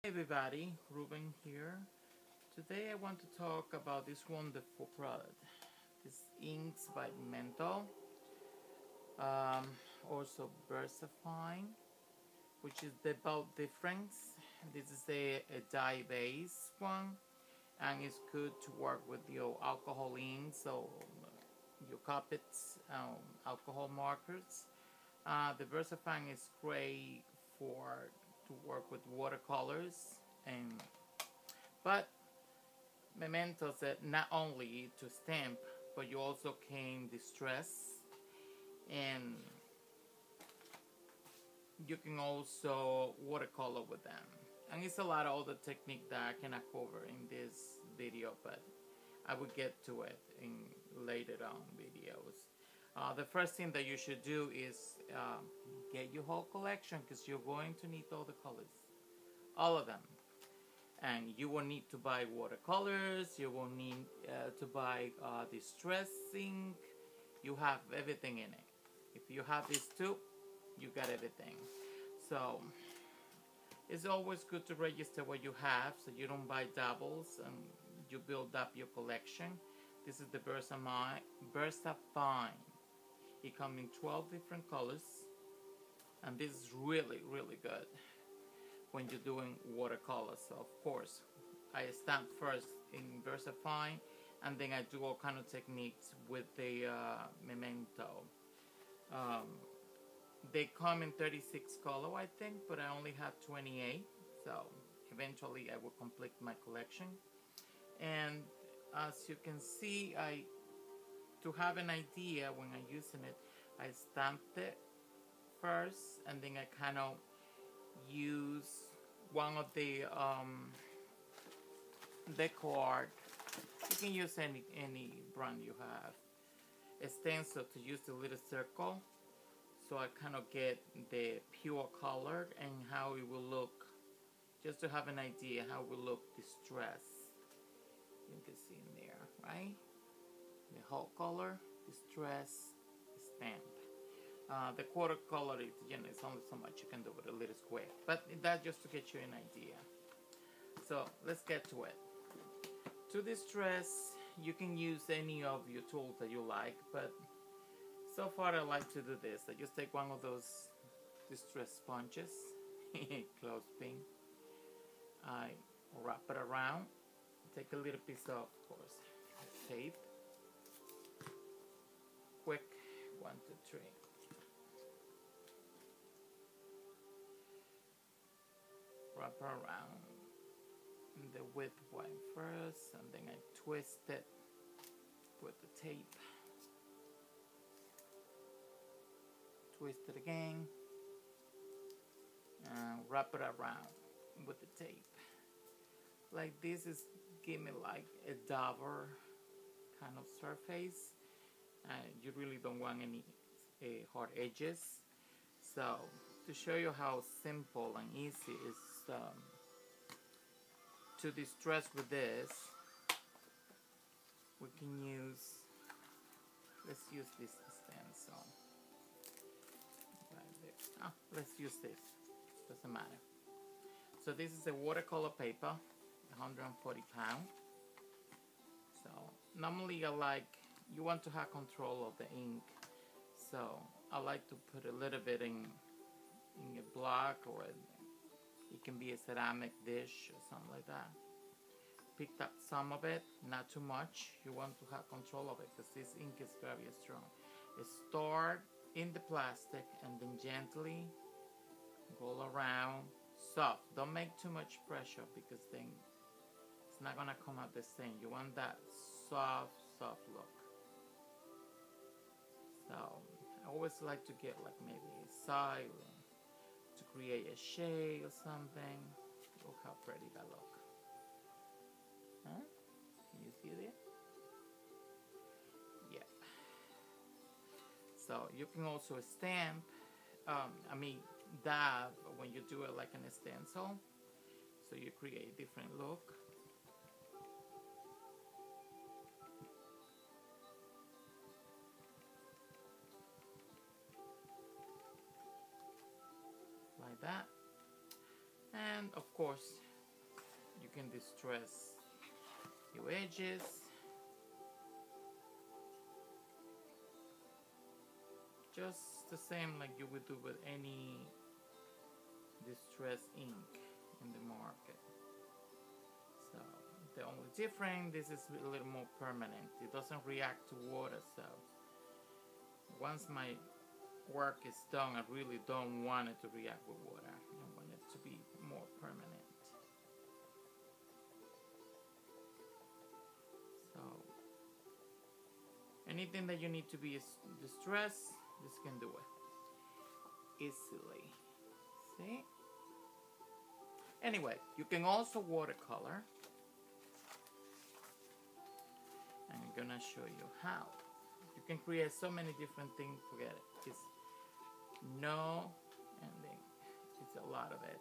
Hey everybody, Ruben here. Today I want to talk about this wonderful product. This inks by Memento, also VersaFine, which is the about difference. This is a dye-based one, and it's good to work with your alcohol inks or your carpets, alcohol markers. The VersaFine is great for to work with watercolors, but Memento said not only to stamp, but you also can distress, and you can also watercolor with them. And it's a lot of other technique that I cannot cover in this video, but I will get to it in later on videos. The first thing that you should do is get your whole collection, because you're going to need all the colors, all of them. And you will need to buy watercolors, you will need to buy distress ink. You have everything in it. If you have these two, you got everything. So it's always good to register what you have so you don't buy doubles and you build up your collection. This is the VersaFine. It comes in 12 different colors, and this is really, really good when you're doing watercolors. So of course, I stamp first in VersaFine, and then I do all kind of techniques with the Memento. They come in 36 color, I think, but I only have 28. So eventually I will complete my collection. And as you can see, to have an idea when I'm using it, I stamped it first, and then I kind of use one of the art. You can use any brand you have. A stencil to use the little circle, so I kind of get the pure color and how it will look, just to have an idea how it will look distressed. You can see in there, right? The whole color, distress, stamp. The quarter color is, it's only so much you can do with a little square, but that's just to get you an idea. So let's get to it. To distress, you can use any of your tools that you like, but so far I like to do this. I just take one of those distress sponges, clothespin. I wrap it around, take a little piece of course, tape. Quick, 1, 2, 3. Wrap it around the width one first, and then I twist it with the tape. Twist it again, and wrap it around with the tape. Like this is give me like a dauber kind of surface. You really don't want any hard edges. So to show you how simple and easy it is to distress with this, we can use, let's use this stencil. Right there. Let's use this, doesn't matter. So this is a watercolor paper, 140 pounds. So normally you want to have control of the ink, so I like to put a little bit in a block, or it can be a ceramic dish or something like that. Picked up some of it, not too much. You want to have control of it because this ink is very strong. Start in the plastic and then gently go around, soft. Don't make too much pressure, because then it's not gonna come out the same. You want that soft look. So I always like to get like maybe a side to create a shade or something. Look how pretty that look. Huh? Can you see there? Yeah. So you can also stamp, dab when you do it like an stencil. So you create a different look. Like that. And of course, can distress your edges. Just the same like you would do with any distress ink in the market. So the only difference, this is a little more permanent. It doesn't react to water, so once my work is done, I really don't want it to react with water. I want it to be more permanent. So anything that you need to be distressed, this can do it easily. See? Anyway, you can also watercolor. And I'm gonna show you how. You can create so many different things, forget it. It's no ending. It's a lot of it.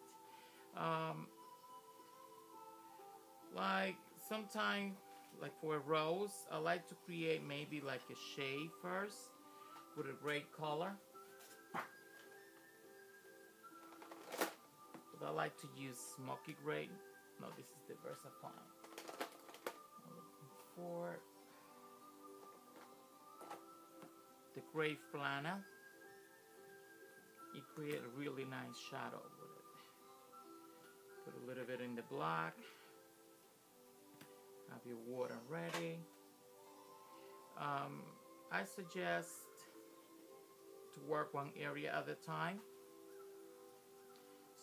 Like sometimes, like for a rose, I like to create maybe like a shade first with a gray color. But I like to use smoky gray. No, this is diversifying. I'm looking for the gray flannel. You create a really nice shadow with it. Put a little bit in the black. Have your water ready. I suggest to work one area at a time.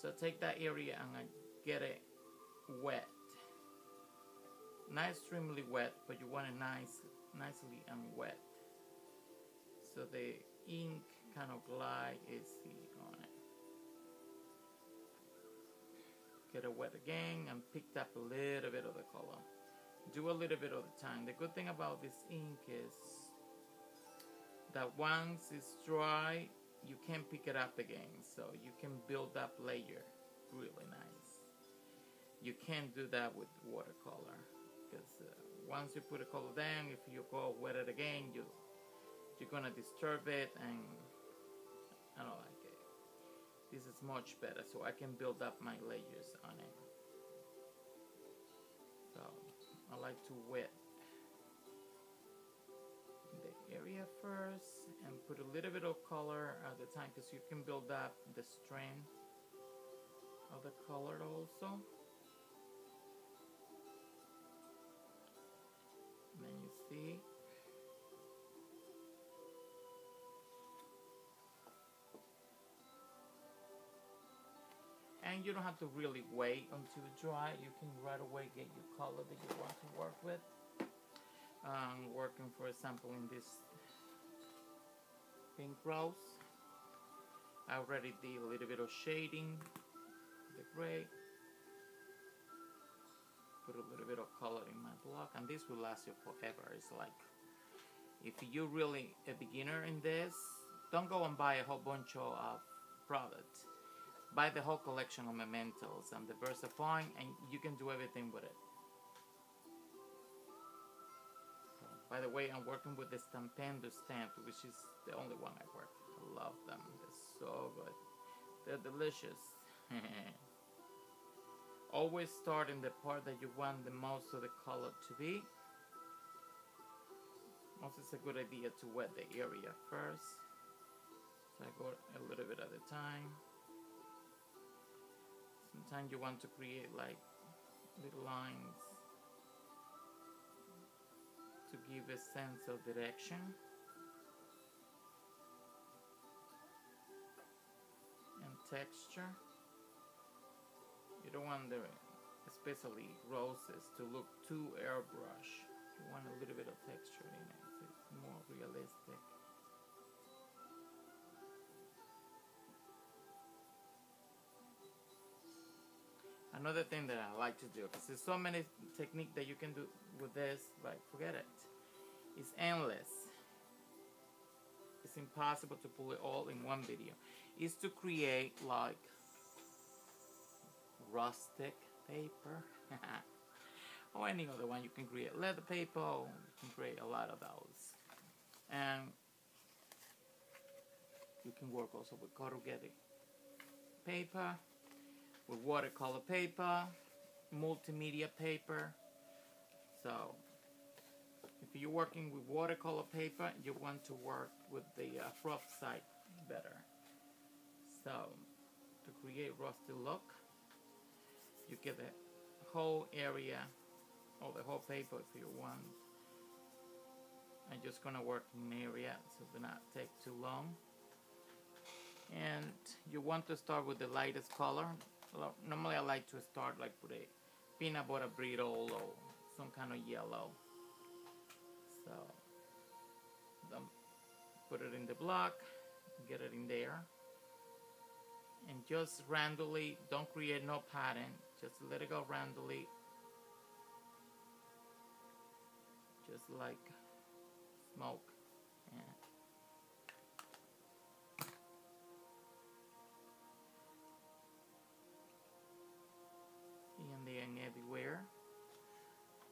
So take that area and get it wet. Not extremely wet, but you want it nicely and wet. So the ink kind of glide easy on it. Get it wet again and pick up a little bit of the color. Do a little bit of the time. The good thing about this ink is that once it's dry, you can pick it up again. So you can build up layer really nice. You can't do that with watercolor because once you put a color down, if you go wet it again, you're gonna disturb it, and I don't like it. This is much better, so I can build up my layers on it. So I like to wet the area first and put a little bit of color at the time, because you can build up the strength of the color also. And then you see. And you don't have to really wait until it dry. You can right away get your color that you want to work with. Working, for example, in this pink rose. I already did a little bit of shading, the gray. Put a little bit of color in my block, and this will last you forever. It's like, if you're really a beginner in this, don't go and buy a whole bunch of products. Buy the whole collection of Mementos and diversifying, and you can do everything with it. So, by the way, I'm working with the Stampendo stamp, which is the only one I work. I love them. They're so good. They're delicious. Always start in the part that you want the most of the color to be. Also, it's a good idea to wet the area first. So I go a little bit at a time. Sometimes you want to create like little lines to give a sense of direction. And texture. You don't want the, especially roses, to look too airbrush. You want a little bit of texture in it, so it's more realistic. Another thing that I like to do, because there's so many techniques that you can do with this, like forget it. It's endless. It's impossible to pull it all in one video. Is to create like rustic paper or any other one. You can create leather paper, or you can create a lot of those. And you can work also with corrugated paper, with watercolor paper, multimedia paper. So if you're working with watercolor paper, you want to work with the rough side better. So to create rusty look, you get the whole area or the whole paper if you want. I'm just gonna work in an area so it will not take too long. And you want to start with the lightest color. Well, normally I like to start like with a peanut butter brittle or some kind of yellow. So then put it in the block, get it in there, and just randomly, don't create no pattern, just let it go randomly, just like smoke. Yeah. And then everywhere.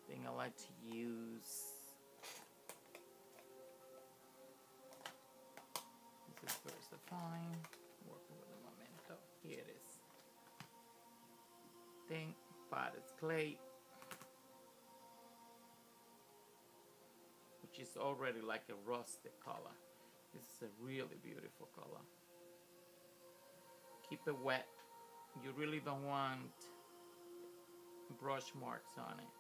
Thing I like to use. This is VersaFine. Working with the Memento. Here it is. Thing, but it's clay, which is already like a rustic color. This is a really beautiful color. Keep it wet. You really don't want brush marks on it.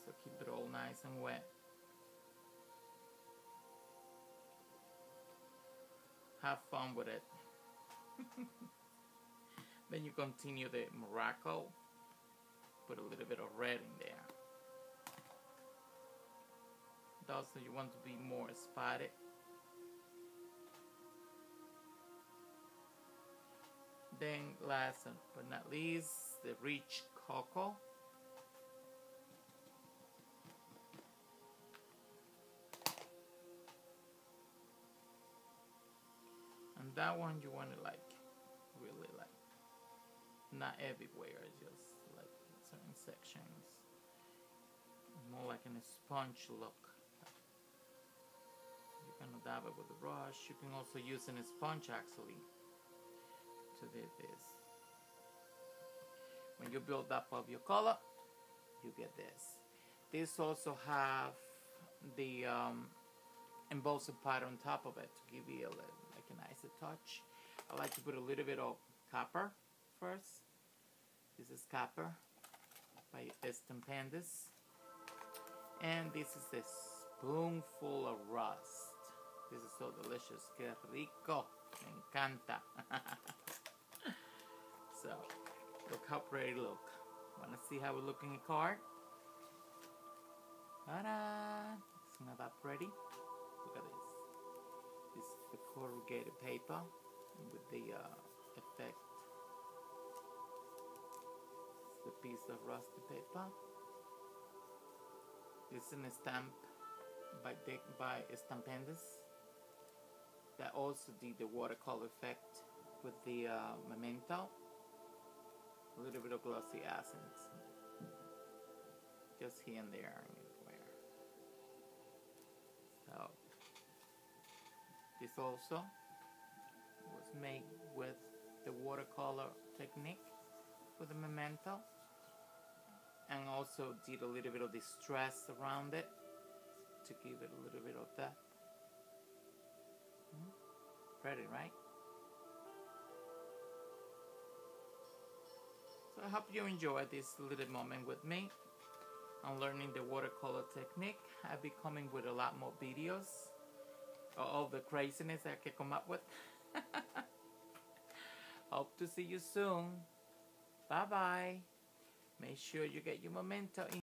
So keep it all nice and wet. Have fun with it. Then you continue the Morocco. Put a little bit of red in there. Also, you want to be more spotted. Then last but not least, the rich cocoa. And that one you want to like, really like, not everywhere, just like in certain sections. More like in a sponge look. You can dab it with a brush. You can also use a sponge actually to do this. When you build up of your color, you get this. This also have the embossing part on top of it to give you a little, like a nicer touch. I like to put a little bit of copper first. This is copper by Estampandis. And this is a spoonful of rust. This is so delicious. Que rico. Me encanta. So, look how pretty look. Wanna see how we look in a card? Ta-da! It's not that pretty. Look at this. This is the corrugated paper with the effect. It's the piece of rusty paper. This is a stamp by Estampandis that also did the watercolor effect with the Memento. A little bit of glossy accents, just here and there and everywhere. So this also was made with the watercolor technique with the Memento, and also did a little bit of distress around it to give it a little bit of depth. Pretty, right? So I hope you enjoy this little moment with me on learning the watercolor technique. I'll be coming with a lot more videos of all the craziness I can come up with. Hope to see you soon. Bye bye. Make sure you get your Memento in